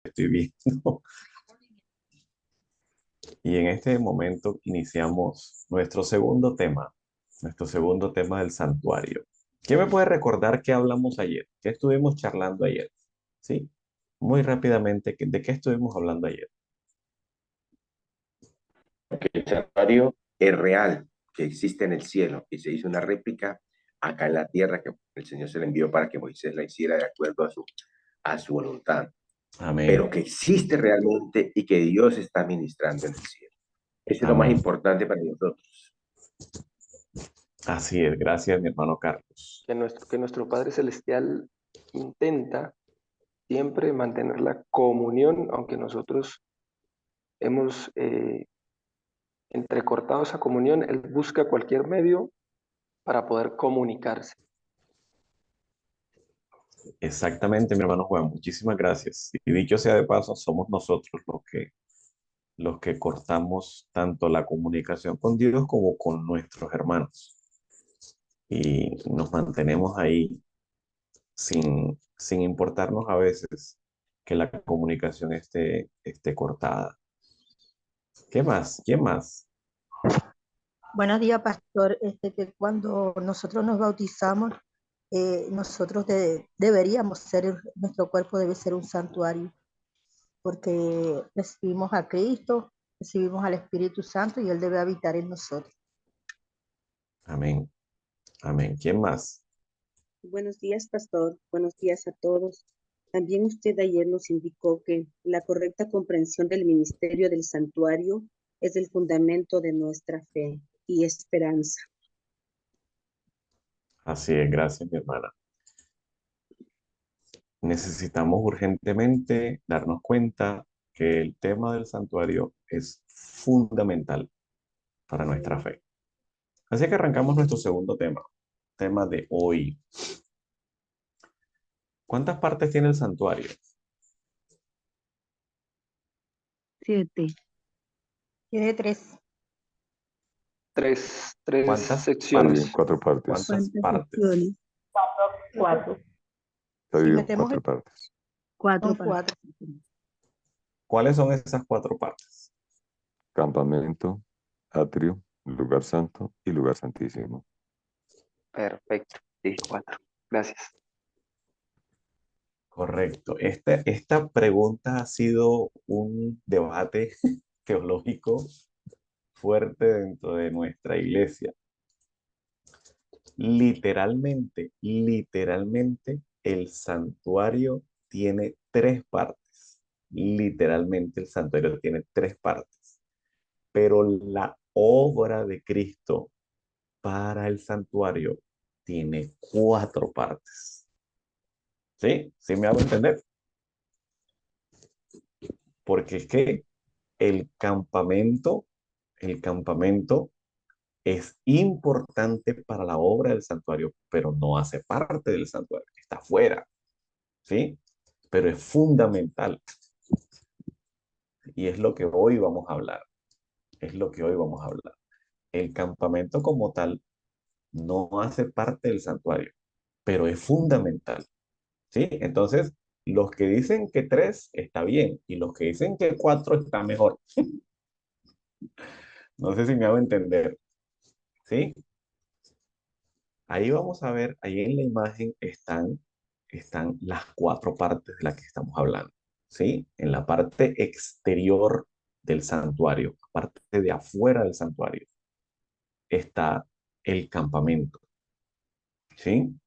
estoy viendo. Y en este momento iniciamos nuestro segundo tema del santuario. ¿Qué me puede recordar qué hablamos ayer? ¿Qué estuvimos charlando ayer? ¿Sí? Muy rápidamente, ¿de qué estuvimos hablando ayer? Que el santuario es real, que existe en el cielo y se hizo una réplica acá en la tierra que el Señor se le envió para que Moisés la hiciera de acuerdo a su voluntad, pero Amén, que existe realmente y que Dios está ministrando en el cielo. Eso es lo más amén. importante para nosotros. Así es, gracias mi hermano Carlos. Que nuestro Padre Celestial intenta siempre mantener la comunión, aunque nosotros hemos entrecortado esa comunión, Él busca cualquier medio para poder comunicarse. Exactamente, mi hermano Juan, muchísimas gracias. Y dicho sea de paso, somos nosotros los que cortamos tanto la comunicación con Dios como con nuestros hermanos. Y nos mantenemos ahí sin importarnos a veces que la comunicación esté cortada. ¿Qué más? ¿Quién más? Buenos días, pastor. Que cuando nosotros nos bautizamos, nosotros deberíamos ser, nuestro cuerpo debe ser un santuario, porque recibimos a Cristo, recibimos al Espíritu Santo y Él debe habitar en nosotros. Amén, amén. ¿Quién más? Buenos días, pastor. Buenos días a todos. También usted ayer nos indicó que la correcta comprensión del ministerio del santuario es el fundamento de nuestra fe y esperanza. Así es, gracias, mi hermana. Necesitamos urgentemente darnos cuenta que el tema del santuario es fundamental para nuestra fe. Así que arrancamos nuestro segundo tema de hoy. ¿Cuántas partes tiene el santuario? 7. Tiene tres. Tres ¿Cuántas Está secciones. bien, 4 partes. ¿Cuántas ¿Cuántas partes? secciones? 4. Está Si dividido en metemos 4 partes. 4 son partes. 4. ¿Cuáles son esas 4 partes? Campamento, atrio, lugar santo y lugar santísimo. Perfecto. Sí, 4. Gracias. Correcto. Esta pregunta ha sido un debate teológico fuerte dentro de nuestra iglesia. Literalmente, el santuario tiene 3 partes. Literalmente, el santuario tiene 3 partes. Pero la obra de Cristo para el santuario tiene 4 partes. ¿Sí? ¿Sí me hago entender? Porque es que el campamento, el campamento es importante para la obra del santuario, pero no hace parte del santuario, está fuera, ¿sí? Pero es fundamental y es lo que hoy vamos a hablar, es lo que hoy vamos a hablar. El campamento como tal no hace parte del santuario, pero es fundamental, ¿sí? Entonces, los que dicen que 3 está bien y los que dicen que 4 está mejor. No sé si me hago entender, ¿sí? Ahí vamos a ver, ahí en la imagen están las 4 partes de las que estamos hablando, ¿sí? En la parte exterior del santuario, parte de afuera del santuario, está el campamento, ¿sí?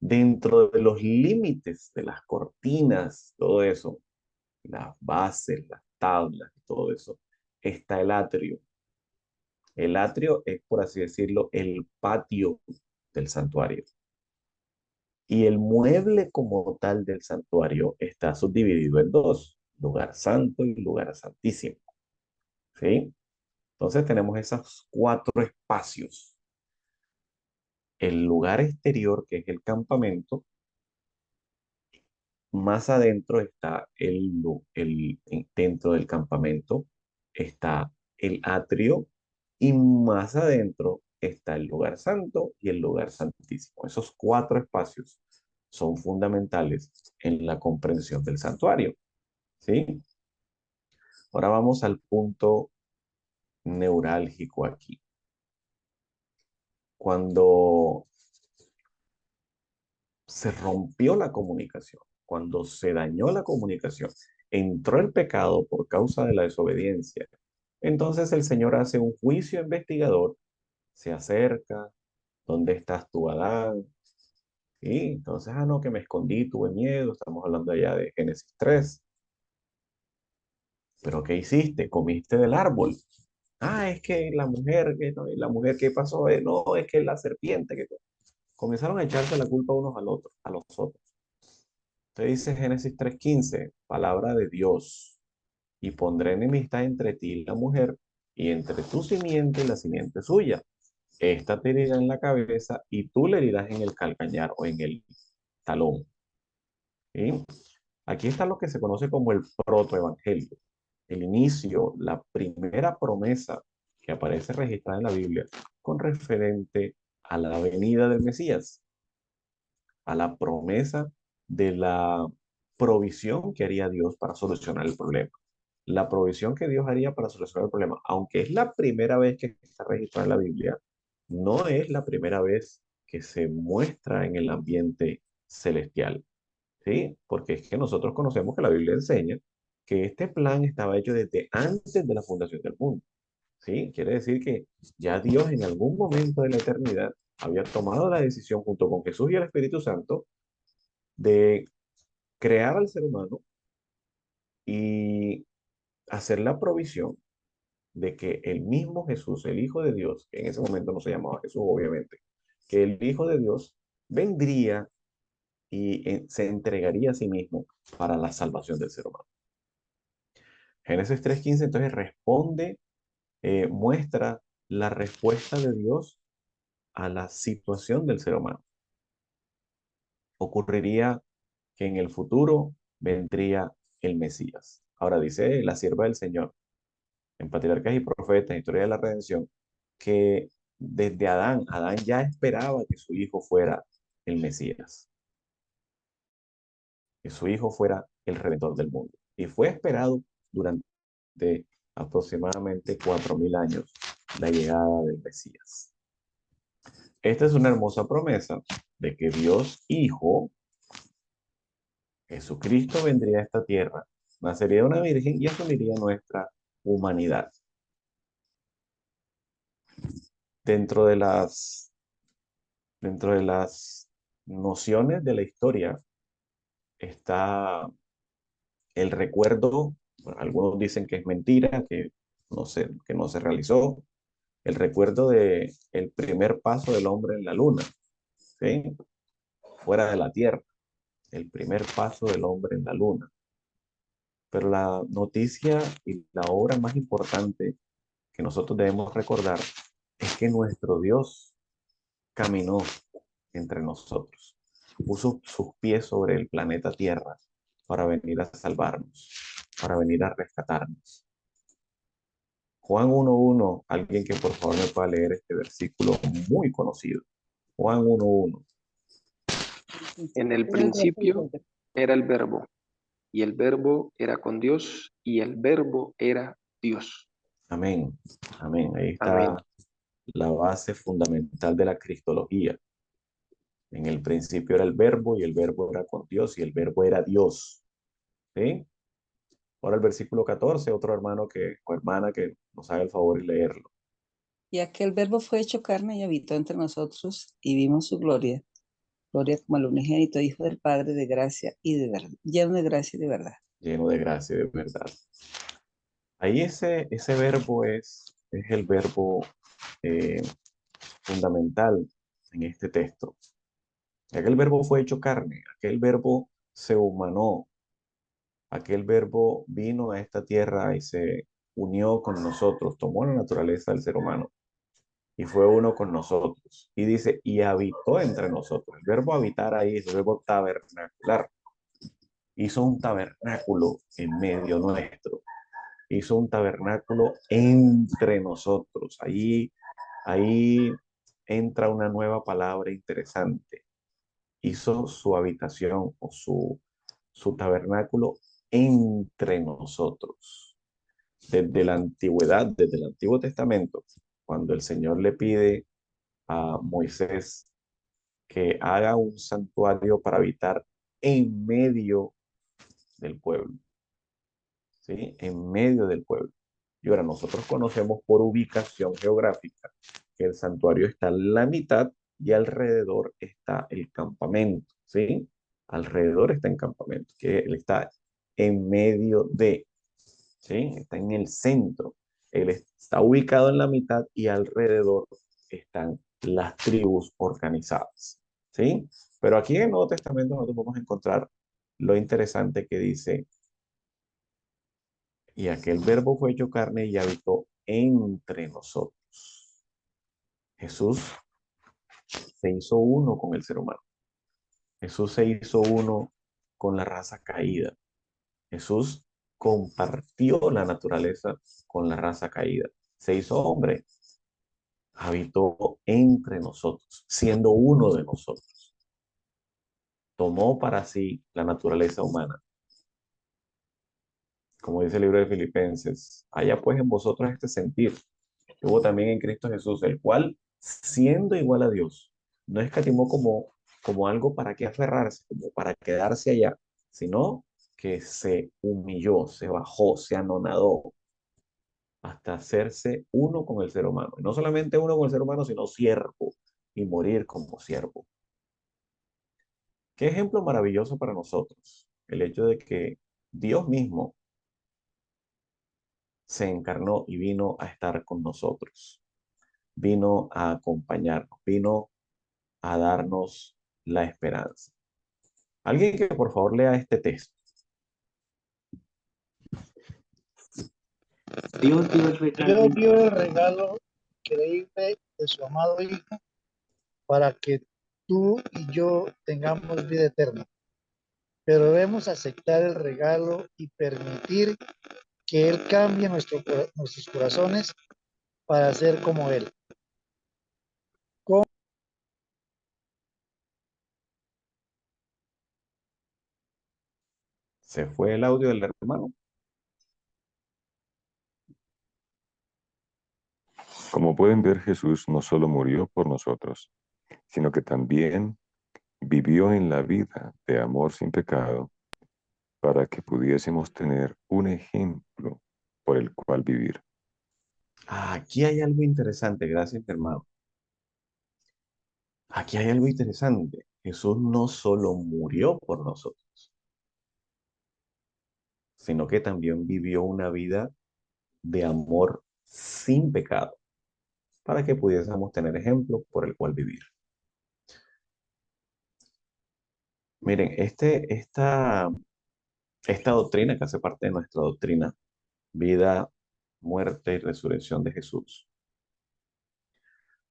Dentro de los límites de las cortinas, todo eso, las bases, las tablas, todo eso, está el atrio. El atrio es, por así decirlo, el patio del santuario. Y el mueble como tal del santuario está subdividido en 2, lugar santo y lugar santísimo. ¿Sí? Entonces tenemos esos 4 espacios. El lugar exterior, que es el campamento, más adentro está dentro del campamento está el atrio y más adentro está el lugar santo y el lugar santísimo. Esos 4 espacios son fundamentales en la comprensión del santuario. ¿sí? Ahora vamos al punto neurálgico aquí. Cuando se rompió la comunicación, cuando se dañó la comunicación, entró el pecado por causa de la desobediencia. Entonces el Señor hace un juicio investigador, se acerca, ¿dónde estás tú, Adán? Y entonces, no, que me escondí, tuve miedo, estamos hablando allá de Génesis 3. ¿Pero qué hiciste? ¿Comiste del árbol? Es que la mujer, que no, y la mujer, ¿qué pasó? No, es que la serpiente, que comenzaron a echarse la culpa unos a los otros. Entonces dice Génesis 3:15, palabra de Dios, y pondré enemistad entre ti y la mujer, y entre tu simiente y la simiente suya. Esta te herirá en la cabeza y tú le herirás en el calcañar o en el talón. ¿Sí? Aquí está lo que se conoce como el protoevangelio, el inicio, la primera promesa que aparece registrada en la Biblia con referente a la venida del Mesías, a la promesa de la provisión que haría Dios para solucionar el problema. La provisión que Dios haría para solucionar el problema, aunque es la primera vez que está registrada en la Biblia, no es la primera vez que se muestra en el ambiente celestial. ¿Sí? Porque es que nosotros conocemos que la Biblia enseña que este plan estaba hecho desde antes de la fundación del mundo. ¿Sí? Quiere decir que ya Dios en algún momento de la eternidad había tomado la decisión junto con Jesús y el Espíritu Santo de crear al ser humano y hacer la provisión de que el mismo Jesús, el Hijo de Dios, que en ese momento no se llamaba Jesús, obviamente, que el Hijo de Dios vendría y se entregaría a sí mismo para la salvación del ser humano. Génesis 3:15 entonces responde, muestra la respuesta de Dios a la situación del ser humano. Ocurriría que en el futuro vendría el Mesías. Ahora dice la sierva del Señor, en Patriarcas y Profetas, Historia de la Redención, que desde Adán ya esperaba que su hijo fuera el Mesías, que su hijo fuera el Redentor del mundo. Y fue esperado durante aproximadamente 4.000 años la llegada del Mesías. Esta es una hermosa promesa de que Dios Hijo, Jesucristo, vendría a esta tierra, nacería de una virgen y asumiría nuestra humanidad. Dentro de las, dentro de las nociones de la historia está el recuerdo, bueno, algunos dicen que es mentira, que no se realizó, el recuerdo de el primer paso del hombre en la luna, ¿sí? Fuera de la Tierra, el primer paso del hombre en la luna. Pero la noticia y la obra más importante que nosotros debemos recordar es que nuestro Dios caminó entre nosotros, puso sus pies sobre el planeta Tierra para venir a salvarnos, para venir a rescatarnos. Juan 1:1, alguien que por favor me pueda leer este versículo muy conocido. Juan 1:1. En el principio era el verbo, y el verbo era con Dios, y el verbo era Dios. Amén. Amén. Ahí Amén. está la base fundamental de la cristología. En el principio era el verbo y el verbo era con Dios y el verbo era Dios. ¿Sí? Ahora el versículo 14, otro hermano o hermana que nos haga el favor y leerlo. Y aquel verbo fue hecho carne y habitó entre nosotros y vimos su gloria, gloria como el unigénito Hijo del Padre de gracia y de verdad, lleno de gracia y de verdad. Lleno de gracia y de verdad. Ahí ese verbo es el verbo eh, fundamental en este texto. Aquel verbo fue hecho carne, aquel verbo se humanó, aquel verbo vino a esta tierra y se unió con nosotros, tomó la naturaleza del ser humano y fue uno con nosotros. Y dice, y habitó entre nosotros. El verbo habitar ahí es el verbo tabernacular. Hizo un tabernáculo en medio nuestro. Hizo un tabernáculo entre nosotros. Ahí entra una nueva palabra interesante. Hizo su habitación o su tabernáculo entre nosotros. Desde la antigüedad, desde el Antiguo Testamento, cuando el Señor le pide a Moisés que haga un santuario para habitar en medio del pueblo, ¿sí? En medio del pueblo. Y ahora nosotros conocemos por ubicación geográfica que el santuario está en la mitad y alrededor está el campamento, ¿sí? Alrededor está el campamento, que él está en medio de, ¿sí? Está en el centro. Él está ubicado en la mitad y alrededor están las tribus organizadas, ¿sí? Pero aquí en el Nuevo Testamento nosotros podemos encontrar lo interesante que dice, y aquel verbo fue hecho carne y habitó entre nosotros. Jesús se hizo uno con el ser humano. Jesús se hizo uno con la raza caída. Jesús compartió la naturaleza con la raza caída. Se hizo hombre, habitó entre nosotros, siendo uno de nosotros. Tomó para sí la naturaleza humana. Como dice el libro de Filipenses, haya pues en vosotros este sentir que hubo también en Cristo Jesús, el cual, siendo igual a Dios, no escatimó como algo para que aferrarse, como para quedarse allá, sino que se humilló, se bajó, se anonadó hasta hacerse uno con el ser humano. Y no solamente uno con el ser humano, sino siervo y morir como siervo. Qué ejemplo maravilloso para nosotros el hecho de que Dios mismo se encarnó y vino a estar con nosotros, vino a acompañarnos, vino a darnos la esperanza. Alguien que por favor lea este texto. Dios dio el regalo. Dios dio el regalo increíble de su amado Hijo para que tú y yo tengamos vida eterna. Pero debemos aceptar el regalo y permitir que Él cambie nuestros corazones para ser como Él. Se fue el audio del hermano. Como pueden ver, Jesús no solo murió por nosotros, sino que también vivió en la vida de amor sin pecado para que pudiésemos tener un ejemplo por el cual vivir. Aquí hay algo interesante, gracias hermano. Aquí hay algo interesante. Jesús no solo murió por nosotros, sino que también vivió una vida de amor sin pecado, para que pudiésemos tener ejemplo por el cual vivir. Miren, esta doctrina que hace parte de nuestra doctrina, vida, muerte y resurrección de Jesús.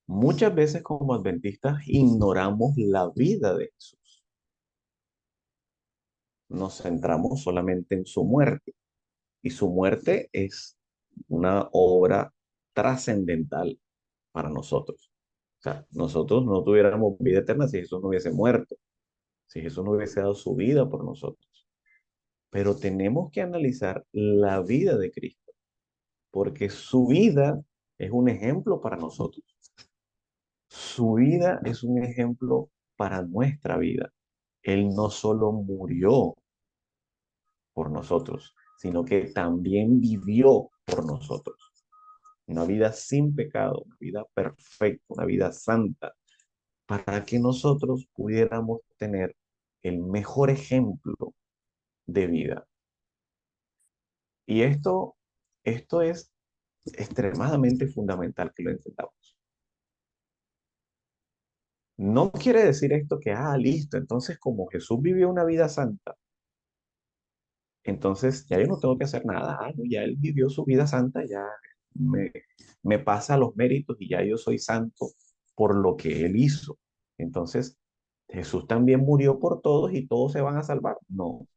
Muchas veces como adventistas ignoramos la vida de Jesús. Nos centramos solamente en su muerte. Y su muerte es una obra trascendental para nosotros. O sea, nosotros no tuviéramos vida eterna si Jesús no hubiese muerto, si Jesús no hubiese dado su vida por nosotros. Pero tenemos que analizar la vida de Cristo, porque su vida es un ejemplo para nosotros. Su vida es un ejemplo para nuestra vida. Él no solo murió por nosotros, sino que también vivió por nosotros. Una vida sin pecado, una vida perfecta, una vida santa, para que nosotros pudiéramos tener el mejor ejemplo de vida. Y esto es extremadamente fundamental que lo entendamos. No quiere decir esto que, listo, entonces como Jesús vivió una vida santa, entonces ya yo no tengo que hacer nada. No, ya él vivió su vida santa, ya me, me pasa los méritos y ya yo soy santo por lo que él hizo. Entonces, Jesús también murió por todos y todos se van a salvar. No,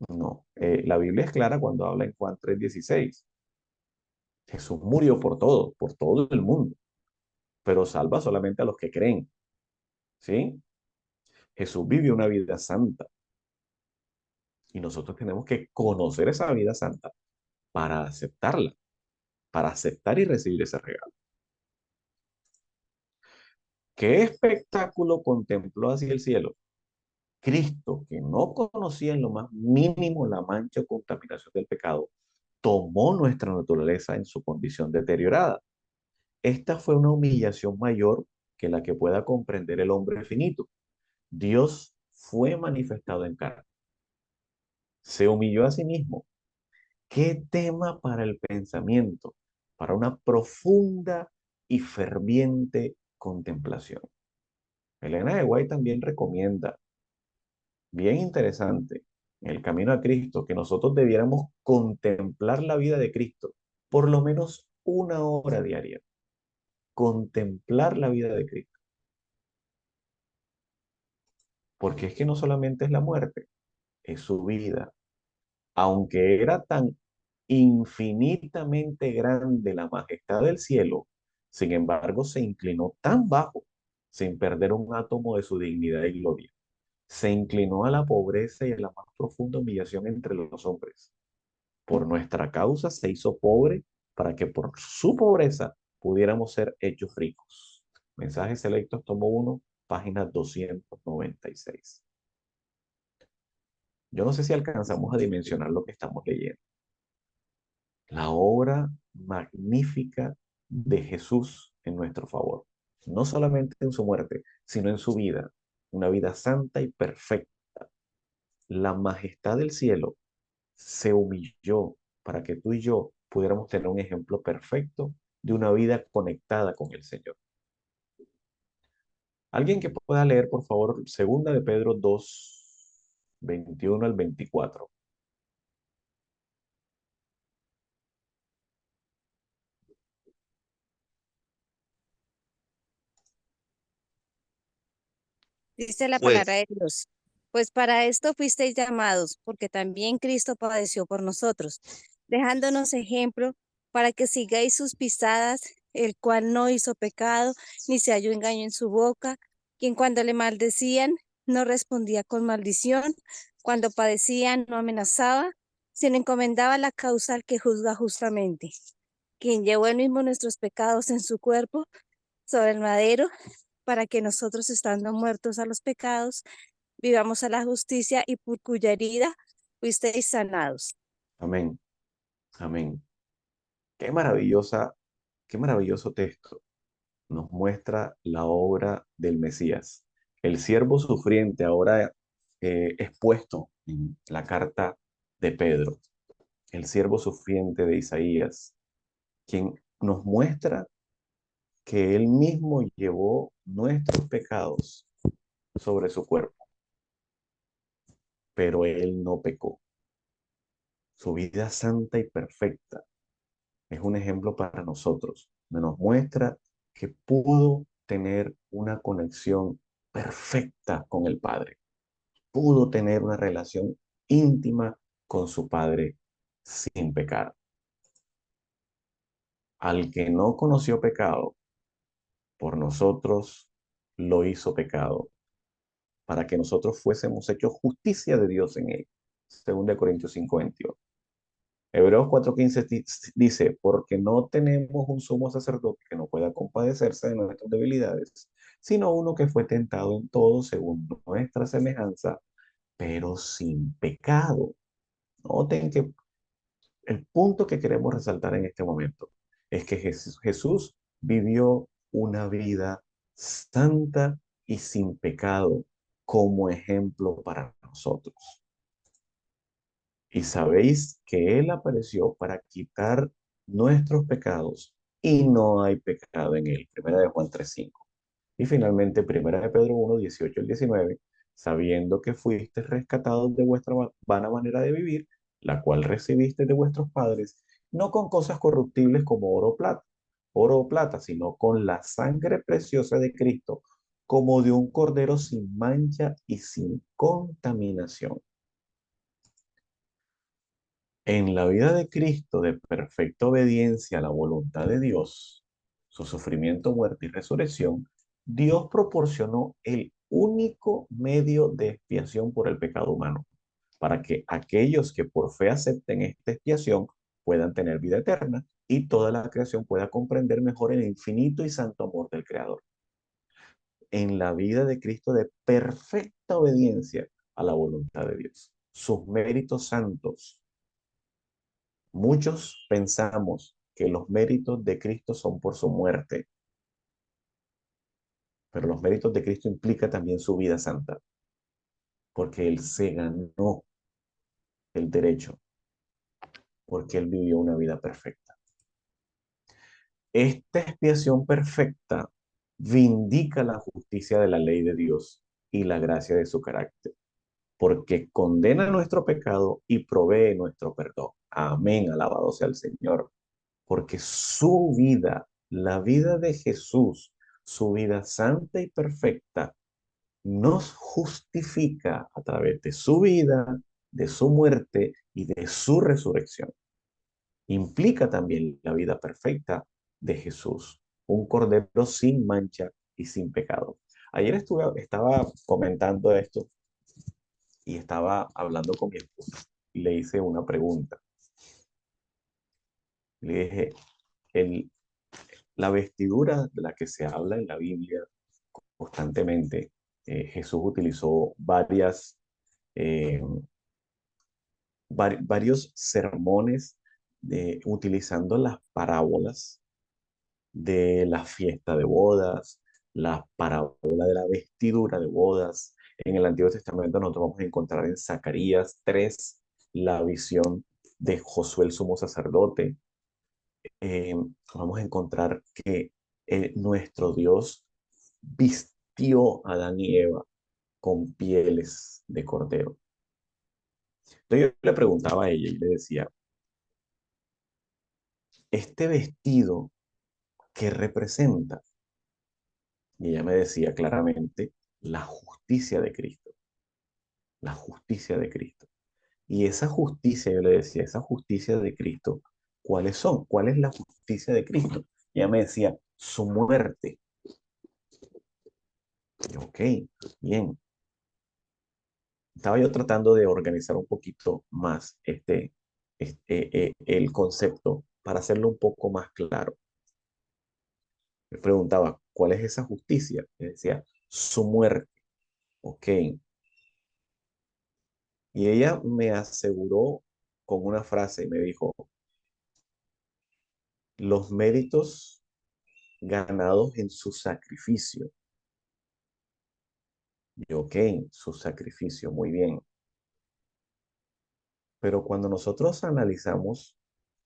no. La Biblia es clara cuando habla en Juan 3:16. Jesús murió por todo el mundo, pero salva solamente a los que creen. ¿Sí? Jesús vivió una vida santa. Y nosotros tenemos que conocer esa vida santa para aceptarla, para aceptar y recibir ese regalo. ¿Qué espectáculo contempló así el cielo? Cristo, que no conocía en lo más mínimo la mancha o contaminación del pecado, tomó nuestra naturaleza en su condición deteriorada. Esta fue una humillación mayor que la que pueda comprender el hombre finito. Dios fue manifestado en carne. Se humilló a sí mismo. ¿Qué tema para el pensamiento? Para una profunda y ferviente contemplación. Elena de White también recomienda, bien interesante, en el camino a Cristo, que nosotros debiéramos contemplar la vida de Cristo por lo menos 1 hora diaria. Contemplar la vida de Cristo. Porque es que no solamente es la muerte, es su vida. Aunque era tan infinitamente grande la majestad del cielo, sin embargo se inclinó tan bajo, sin perder un átomo de su dignidad y gloria. Se inclinó a la pobreza y a la más profunda humillación entre los hombres. Por nuestra causa se hizo pobre para que por su pobreza pudiéramos ser hechos ricos. Mensajes Selectos, tomo 1, página 296. Yo no sé si alcanzamos a dimensionar lo que estamos leyendo. La obra magnífica de Jesús en nuestro favor. No solamente en su muerte, sino en su vida. Una vida santa y perfecta. La majestad del cielo se humilló para que tú y yo pudiéramos tener un ejemplo perfecto de una vida conectada con el Señor. Alguien que pueda leer, por favor, 2 de Pedro 2, 21 al 24. Dice la palabra Pues, de Dios. Pues para esto fuisteis llamados, porque también Cristo padeció por nosotros, dejándonos ejemplo para que sigáis sus pisadas, el cual no hizo pecado, ni se halló engaño en su boca, quien cuando le maldecían no respondía con maldición, cuando padecían no amenazaba, sino encomendaba la causa al que juzga justamente, quien llevó él mismo nuestros pecados en su cuerpo sobre el madero, para que nosotros, estando muertos a los pecados, vivamos a la justicia, y por cuya herida fuisteis sanados. Amén. Amén. Qué maravilloso texto. Nos muestra la obra del Mesías. El siervo sufriente ahora expuesto en la carta de Pedro. El siervo sufriente de Isaías, quien nos muestra que él mismo llevó nuestros pecados sobre su cuerpo, pero él no pecó. Su vida santa y perfecta es un ejemplo para nosotros. Nos muestra que pudo tener una conexión perfecta con el Padre. Pudo tener una relación íntima con su Padre sin pecar. Al que no conoció pecado, por nosotros lo hizo pecado, para que nosotros fuésemos hechos justicia de Dios en él. 2 Corintios 5:21. Hebreos 4:15 dice, porque no tenemos un sumo sacerdote que no pueda compadecerse de nuestras debilidades, sino uno que fue tentado en todo según nuestra semejanza, pero sin pecado. Noten que el punto que queremos resaltar en este momento es que Jesús vivió una vida santa y sin pecado como ejemplo para nosotros. Y sabéis que Él apareció para quitar nuestros pecados y no hay pecado en Él. Primera de Juan 3:5. Y finalmente, Primera de Pedro 1:18 al 19, sabiendo que fuisteis rescatados de vuestra vana manera de vivir, la cual recibisteis de vuestros padres, no con cosas corruptibles como oro o plata, sino con la sangre preciosa de Cristo, como de un cordero sin mancha y sin contaminación. En la vida de Cristo, de perfecta obediencia a la voluntad de Dios, su sufrimiento, muerte y resurrección, Dios proporcionó el único medio de expiación por el pecado humano, para que aquellos que por fe acepten esta expiación puedan tener vida eterna y toda la creación pueda comprender mejor el infinito y santo amor del Creador. En la vida de Cristo de perfecta obediencia a la voluntad de Dios, sus méritos santos. Muchos pensamos que los méritos de Cristo son por su muerte, pero los méritos de Cristo implican también su vida santa, porque Él se ganó el derecho, porque Él vivió una vida perfecta. Esta expiación perfecta vindica la justicia de la ley de Dios y la gracia de su carácter, porque condena nuestro pecado y provee nuestro perdón. Amén, alabado sea el Señor, porque su vida, la vida de Jesús, su vida santa y perfecta, nos justifica a través de su vida, de su muerte y de su resurrección. Implica también la vida perfecta de Jesús, un cordero sin mancha y sin pecado. Ayer estaba comentando esto y estaba hablando con mi esposa y le hice una pregunta. Le dije, la vestidura de la que se habla en la Biblia constantemente, Jesús utilizó eh, varios sermones utilizando las parábolas de la fiesta de bodas, la parábola de la vestidura de bodas. En el Antiguo Testamento nosotros vamos a encontrar en Zacarías 3 la visión de Josué el sumo sacerdote. Vamos a encontrar que nuestro Dios vistió a Adán y Eva con pieles de cordero. Entonces yo le preguntaba a ella y le decía, ¿este vestido qué representa? Y ella me decía claramente, la justicia de Cristo, la justicia de Cristo. Y esa justicia, yo le decía, esa justicia de Cristo, ¿cuáles son? ¿Cuál es la justicia de Cristo? Y ella me decía, su muerte. Y yo, ok, bien. Estaba yo tratando de organizar un poquito más el concepto para hacerlo un poco más claro. Me preguntaba, ¿cuál es esa justicia? Me decía, su muerte. Ok. Y ella me aseguró con una frase y me dijo, los méritos ganados en su sacrificio. Y ok, su sacrificio, muy bien. Pero cuando nosotros analizamos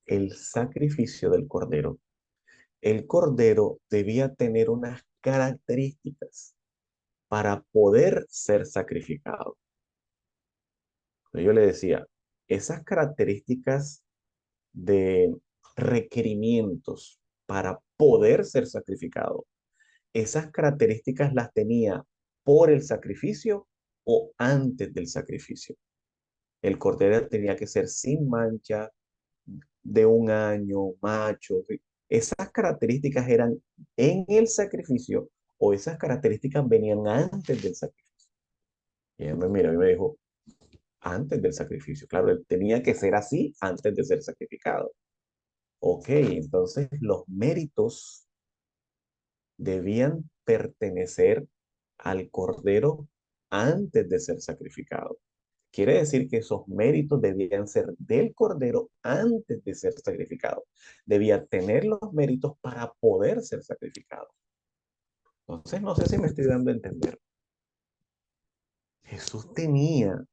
el sacrificio del cordero, el cordero debía tener unas características para poder ser sacrificado. Yo le decía, esas características de requerimientos para poder ser sacrificado, esas características las tenía por el sacrificio o antes del sacrificio. El cordero tenía que ser sin mancha, de un año, macho. Esas características eran en el sacrificio o esas características venían antes del sacrificio. Y ella me miró y me dijo, antes del sacrificio. Claro, él tenía que ser así antes de ser sacrificado. Ok, entonces los méritos debían pertenecer al cordero antes de ser sacrificado. Quiere decir que esos méritos debían ser del cordero antes de ser sacrificado. Debía tener los méritos para poder ser sacrificado. Entonces, no sé si me estoy dando a entender. Jesús tenía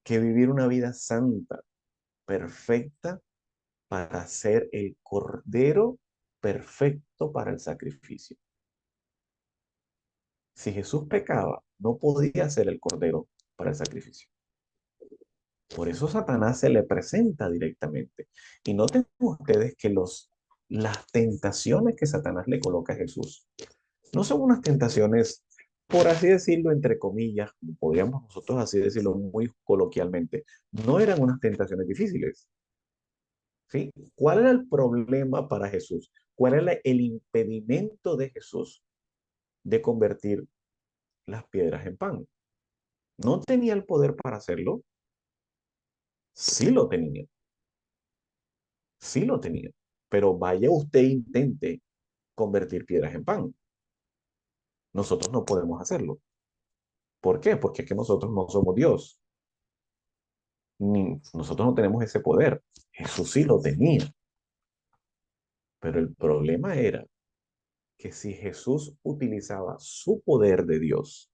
que vivir una vida santa, perfecta, para ser el cordero perfecto para el sacrificio. Si Jesús pecaba, no podía ser el cordero para el sacrificio. Por eso Satanás se le presenta directamente. Y noten ustedes que las tentaciones que Satanás le coloca a Jesús no son unas tentaciones, por así decirlo, entre comillas, como podríamos nosotros así decirlo muy coloquialmente, no eran unas tentaciones difíciles. ¿Sí? ¿Cuál era el problema para Jesús? ¿Cuál era el impedimento de Jesús de convertir las piedras en pan? ¿No tenía el poder para hacerlo? Sí lo tenía, sí lo tenía. Pero vaya usted e intente convertir piedras en pan. Nosotros no podemos hacerlo. ¿Por qué? Porque es que nosotros no somos Dios. Nosotros no tenemos ese poder. Jesús sí lo tenía. Pero el problema era que si Jesús utilizaba su poder de Dios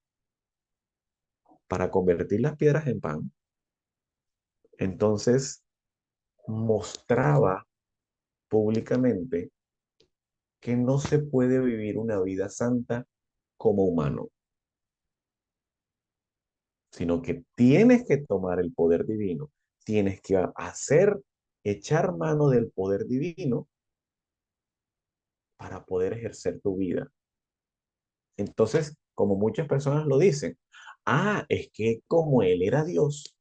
para convertir las piedras en pan, entonces mostraba públicamente que no se puede vivir una vida santa como humano, sino que tienes que tomar el poder divino, tienes que echar mano del poder divino para poder ejercer tu vida. Entonces, como muchas personas lo dicen, es que como él era Dios,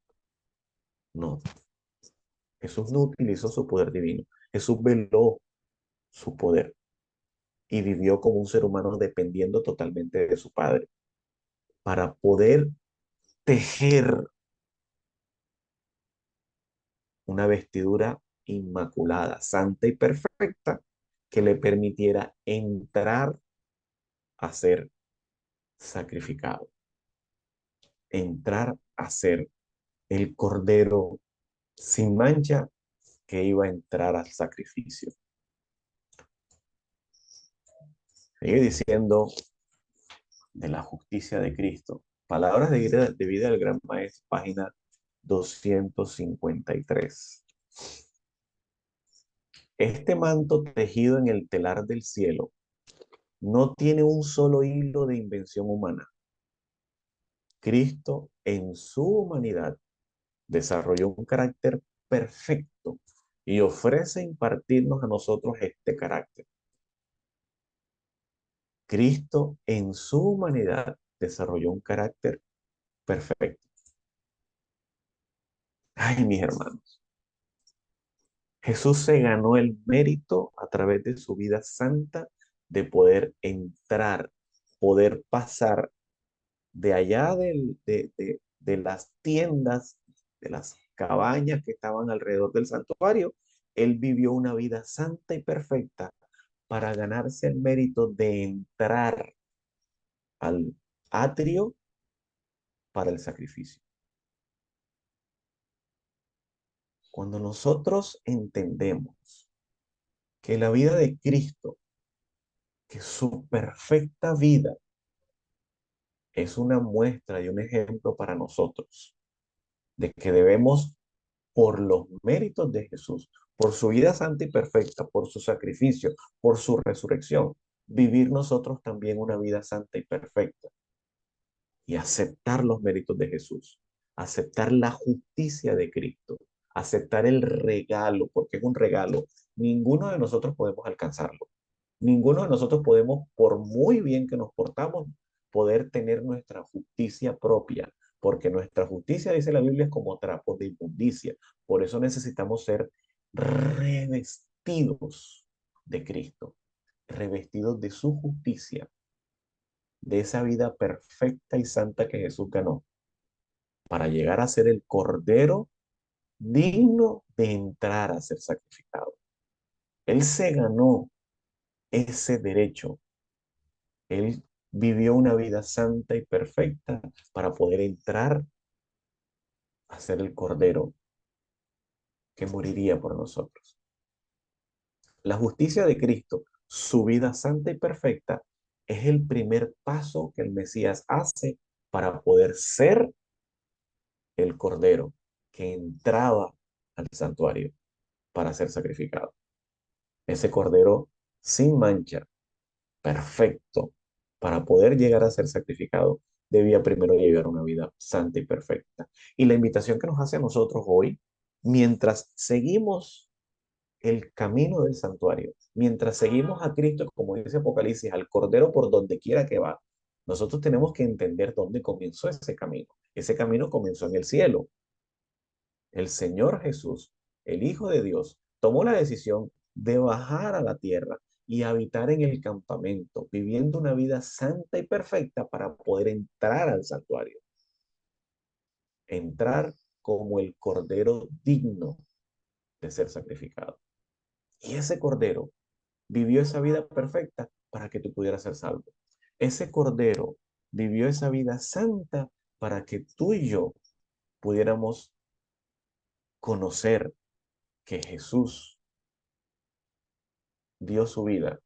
no, Jesús no utilizó su poder divino, Jesús veló su poder y vivió como un ser humano dependiendo totalmente de su Padre para poder tejer una vestidura inmaculada, santa y perfecta que le permitiera entrar a ser sacrificado, entrar a ser el cordero sin mancha que iba a entrar al sacrificio. Sigue diciendo de la justicia de Cristo. Palabras de vida del Gran Maestro, página 253. Este manto tejido en el telar del cielo no tiene un solo hilo de invención humana. Cristo en su humanidad desarrolló un carácter perfecto y ofrece impartirnos a nosotros este carácter. Cristo en su humanidad desarrolló un carácter perfecto. Ay, mis hermanos, Jesús se ganó el mérito a través de su vida santa de poder entrar, poder pasar de allá de las tiendas, de las cabañas que estaban alrededor del santuario. Él vivió una vida santa y perfecta para ganarse el mérito de entrar al atrio para el sacrificio. Cuando nosotros entendemos que la vida de Cristo, que su perfecta vida es una muestra y un ejemplo para nosotros, de que debemos, por los méritos de Jesús, por su vida santa y perfecta, por su sacrificio, por su resurrección, vivir nosotros también una vida santa y perfecta y aceptar los méritos de Jesús, aceptar la justicia de Cristo, aceptar el regalo, porque es un regalo. Ninguno de nosotros podemos alcanzarlo. Ninguno de nosotros podemos, por muy bien que nos portamos, poder tener nuestra justicia propia, porque nuestra justicia, dice la Biblia, es como trapos de inmundicia. Por eso necesitamos ser revestidos de Cristo, revestidos de su justicia, de esa vida perfecta y santa que Jesús ganó, para llegar a ser el cordero digno de entrar a ser sacrificado. Él se ganó ese derecho. Él vivió una vida santa y perfecta para poder entrar a ser el cordero que moriría por nosotros. La justicia de Cristo, su vida santa y perfecta, es el primer paso que el Mesías hace para poder ser el cordero que entraba al santuario para ser sacrificado. Ese cordero sin mancha, perfecto, para poder llegar a ser sacrificado, debía primero llevar una vida santa y perfecta. Y la invitación que nos hace a nosotros hoy, mientras seguimos el camino del santuario, mientras seguimos a Cristo, como dice Apocalipsis, al Cordero por donde quiera que va, nosotros tenemos que entender dónde comenzó ese camino. Ese camino comenzó en el cielo. El Señor Jesús, el Hijo de Dios, tomó la decisión de bajar a la tierra y habitar en el campamento, viviendo una vida santa y perfecta para poder entrar al santuario. entrar como el cordero digno de ser sacrificado. Y ese cordero vivió esa vida perfecta para que tú pudieras ser salvo. Ese cordero vivió esa vida santa para que tú y yo pudiéramos conocer que Jesús dio su vida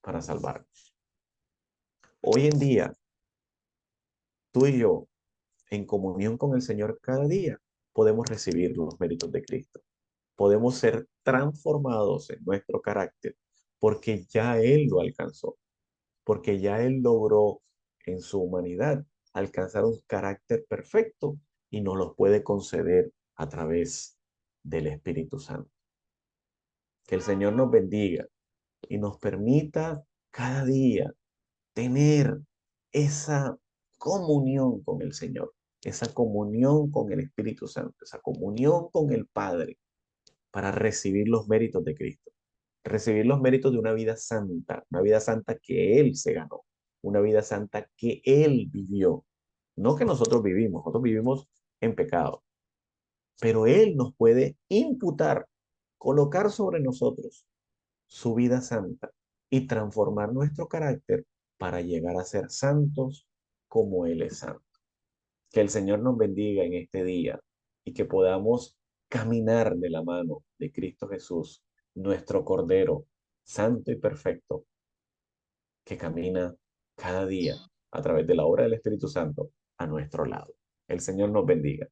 para salvarnos. Hoy en día, tú y yo, en comunión con el Señor cada día, podemos recibir los méritos de Cristo. Podemos ser transformados en nuestro carácter porque ya Él lo alcanzó, porque ya Él logró en su humanidad alcanzar un carácter perfecto y nos lo puede conceder a través del Espíritu Santo. Que el Señor nos bendiga y nos permita cada día tener esa comunión con el Señor, esa comunión con el Espíritu Santo, esa comunión con el Padre para recibir los méritos de Cristo, recibir los méritos de una vida santa que Él se ganó, una vida santa que Él vivió, no que nosotros vivimos en pecado, pero Él nos puede imputar, colocar sobre nosotros su vida santa y transformar nuestro carácter para llegar a ser santos como Él es santo. Que el Señor nos bendiga en este día y que podamos caminar de la mano de Cristo Jesús, nuestro Cordero, santo y perfecto, que camina cada día a través de la obra del Espíritu Santo a nuestro lado. El Señor nos bendiga.